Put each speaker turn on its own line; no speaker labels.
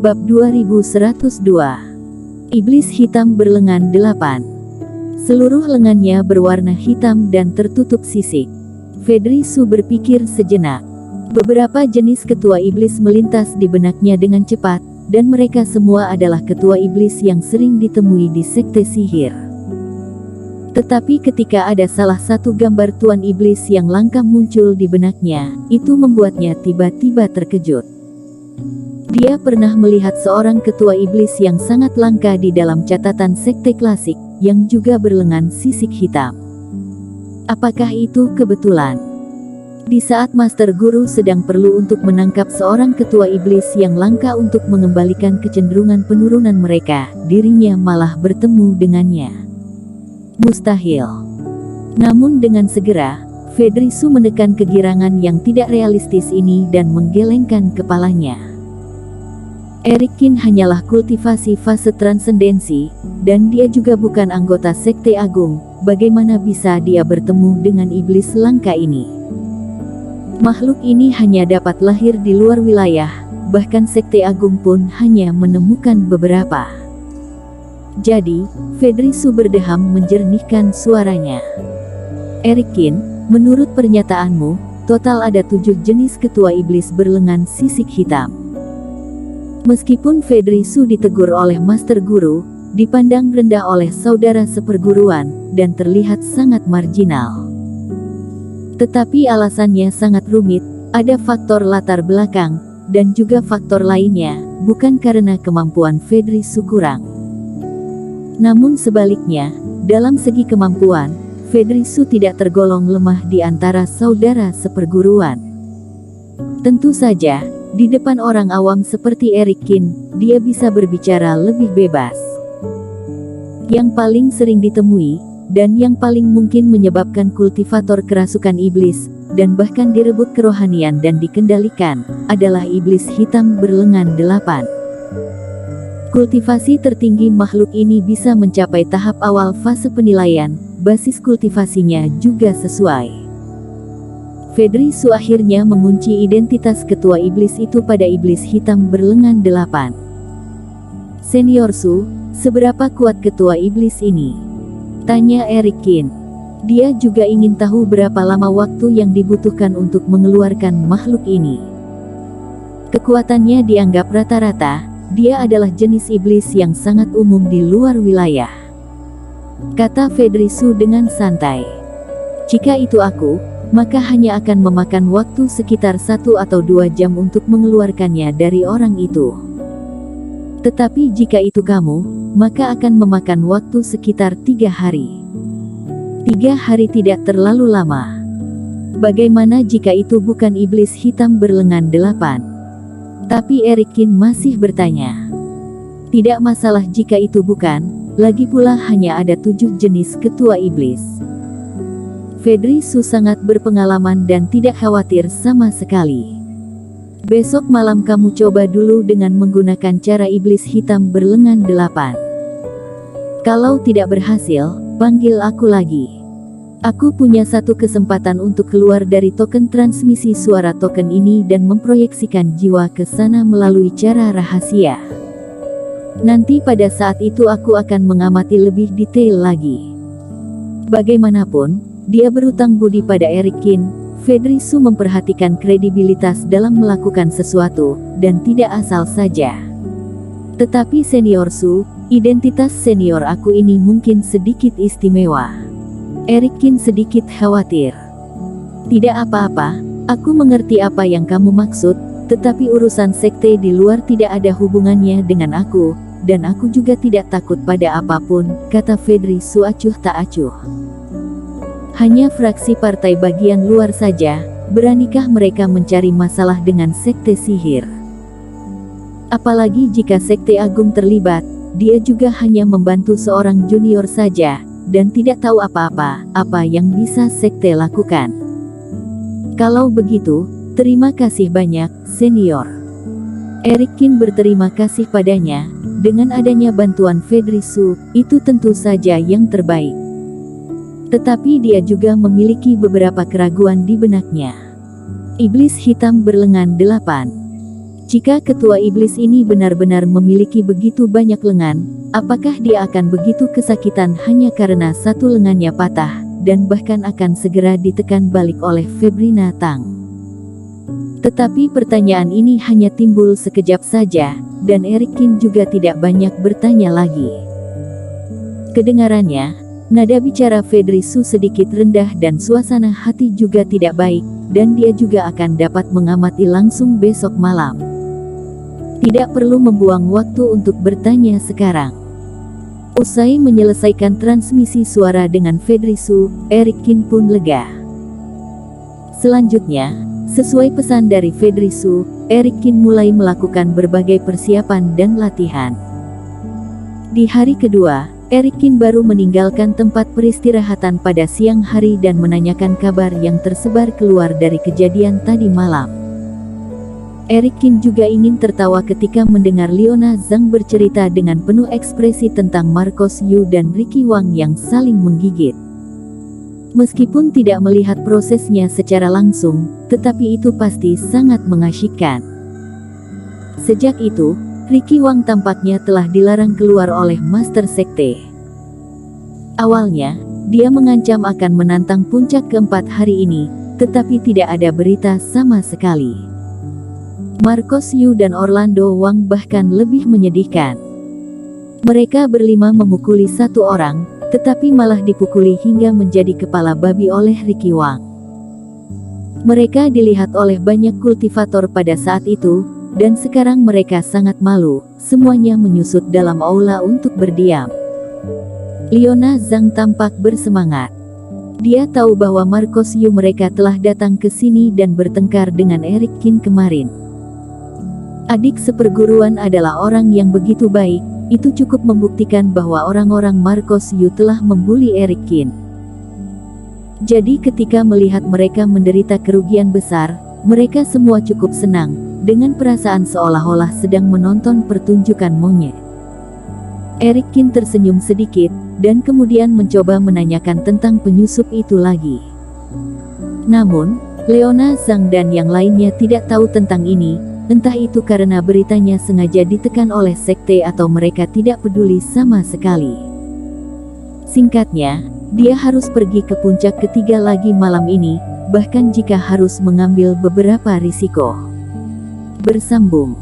Bab 2102. Iblis hitam berlengan 8. Seluruh lengannya berwarna hitam dan tertutup sisik. Fedrisu berpikir sejenak. Beberapa jenis ketua iblis melintas di benaknya dengan cepat, dan mereka semua adalah ketua iblis yang sering ditemui di sekte sihir. Tetapi ketika ada salah satu gambar tuan iblis yang langka muncul di benaknya, itu membuatnya tiba-tiba terkejut. Dia pernah melihat seorang ketua iblis yang sangat langka di dalam catatan sekte klasik, yang juga berlengan sisik hitam. Apakah itu kebetulan? Di saat Master Guru sedang perlu untuk menangkap seorang ketua iblis yang langka untuk mengembalikan kecenderungan penurunan mereka, dirinya malah bertemu dengannya. Mustahil. Namun dengan segera, Fedrisu menekan kegirangan yang tidak realistis ini dan menggelengkan kepalanya. Erikin hanyalah kultivasi fase transendensi, dan dia juga bukan anggota sekte agung. Bagaimana bisa dia bertemu dengan iblis langka ini? Makhluk ini hanya dapat lahir di luar wilayah, bahkan sekte agung pun hanya menemukan beberapa. Jadi, Fedrisu berdeham menjernihkan suaranya. Erikin, menurut pernyataanmu, total ada 7 jenis ketua iblis berlengan sisik hitam. Meskipun Fedrisu ditegur oleh Master Guru, dipandang rendah oleh saudara seperguruan, dan terlihat sangat marginal. Tetapi alasannya sangat rumit, ada faktor latar belakang, dan juga faktor lainnya, bukan karena kemampuan Fedrisu kurang. Namun sebaliknya, dalam segi kemampuan, Fedrisu tidak tergolong lemah di antara saudara seperguruan. Tentu saja, di depan orang awam seperti Erikin, dia bisa berbicara lebih bebas. Yang paling sering ditemui, dan yang paling mungkin menyebabkan kultivator kerasukan iblis, dan bahkan direbut kerohanian dan dikendalikan, adalah iblis hitam berlengan 8. Kultivasi tertinggi makhluk ini bisa mencapai tahap awal fase penilaian, basis kultivasinya juga sesuai. Fedrisu akhirnya mengunci identitas ketua iblis itu pada iblis hitam berlengan 8. Senior Su, seberapa kuat ketua iblis ini? Tanya Erikin. Dia juga ingin tahu berapa lama waktu yang dibutuhkan untuk mengeluarkan makhluk ini. Kekuatannya dianggap rata-rata, dia adalah jenis iblis yang sangat umum di luar wilayah. Kata Fedrisu dengan santai. Jika itu aku, maka hanya akan memakan waktu sekitar 1 atau 2 jam untuk mengeluarkannya dari orang itu. Tetapi jika itu kamu, maka akan memakan waktu sekitar 3 hari. 3 hari tidak terlalu lama. Bagaimana jika itu bukan iblis hitam berlengan 8? Tapi Erikin masih bertanya. Tidak masalah jika itu bukan, lagi pula hanya ada 7 jenis ketua iblis. Fedrisu sangat berpengalaman dan tidak khawatir sama sekali. Besok malam kamu coba dulu dengan menggunakan cara iblis hitam berlengan 8. Kalau tidak berhasil, panggil aku lagi. Aku punya satu kesempatan untuk keluar dari token transmisi suara token ini dan memproyeksikan jiwa ke sana melalui cara rahasia. Nanti pada saat itu aku akan mengamati lebih detail lagi. Bagaimanapun, dia berutang budi pada Erikin. Fedrisu memperhatikan kredibilitas dalam melakukan sesuatu, dan tidak asal saja. Tetapi Senior Su, identitas senior aku ini mungkin sedikit istimewa. Erikin sedikit khawatir. Tidak apa-apa, aku mengerti apa yang kamu maksud, tetapi urusan sekte di luar tidak ada hubungannya dengan aku, dan aku juga tidak takut pada apapun, kata Fedrisu acuh tak acuh. Hanya fraksi partai bagian luar saja, beranikah mereka mencari masalah dengan sekte sihir? Apalagi jika sekte agung terlibat, dia juga hanya membantu seorang junior saja, dan tidak tahu apa-apa, apa yang bisa sekte lakukan. Kalau begitu, terima kasih banyak, senior. Erikin berterima kasih padanya, dengan adanya bantuan Fedrisu, itu tentu saja yang terbaik. Tetapi dia juga memiliki beberapa keraguan di benaknya. Iblis hitam berlengan 8. Jika ketua iblis ini benar-benar memiliki begitu banyak lengan, apakah dia akan begitu kesakitan hanya karena satu lengannya patah, dan bahkan akan segera ditekan balik oleh Febrina Tang? Tetapi pertanyaan ini hanya timbul sekejap saja, dan Eric Kin juga tidak banyak bertanya lagi. Kedengarannya, nada bicara Fedri Su sedikit rendah dan suasana hati juga tidak baik, dan dia juga akan dapat mengamati langsung besok malam. Tidak perlu membuang waktu untuk bertanya sekarang. Usai menyelesaikan transmisi suara dengan Fedri Su, Eric Kin pun lega. Selanjutnya, sesuai pesan dari Fedri Su, Eric Kin mulai melakukan berbagai persiapan dan latihan. Di hari kedua, Eric Kin baru meninggalkan tempat peristirahatan pada siang hari dan menanyakan kabar yang tersebar keluar dari kejadian tadi malam. Eric Kin juga ingin tertawa ketika mendengar Leona Zhang bercerita dengan penuh ekspresi tentang Marcos Yu dan Ricky Wang yang saling menggigit. Meskipun tidak melihat prosesnya secara langsung, tetapi itu pasti sangat mengasyikkan. Sejak itu, Ricky Wang tampaknya telah dilarang keluar oleh Master Sekte. Awalnya, dia mengancam akan menantang puncak keempat hari ini, tetapi tidak ada berita sama sekali. Marcos Yu dan Orlando Wang bahkan lebih menyedihkan. Mereka berlima memukuli satu orang, tetapi malah dipukuli hingga menjadi kepala babi oleh Ricky Wang. Mereka dilihat oleh banyak kultivator pada saat itu, dan sekarang mereka sangat malu, semuanya menyusut dalam aula untuk berdiam. Leona Zhang tampak bersemangat. Dia tahu bahwa Marcos Yu mereka telah datang ke sini dan bertengkar dengan Eric Kin kemarin. Adik seperguruan adalah orang yang begitu baik, itu cukup membuktikan bahwa orang-orang Marcos Yu telah membuli Eric Kin. Jadi ketika melihat mereka menderita kerugian besar, mereka semua cukup senang, dengan perasaan seolah-olah sedang menonton pertunjukan monyet. Eric Kin tersenyum sedikit, dan kemudian mencoba menanyakan tentang penyusup itu lagi. Namun, Leona Zhang dan yang lainnya tidak tahu tentang ini, entah itu karena beritanya sengaja ditekan oleh sekte atau mereka tidak peduli sama sekali. Singkatnya, dia harus pergi ke puncak ketiga lagi malam ini, bahkan jika harus mengambil beberapa risiko. Bersambung.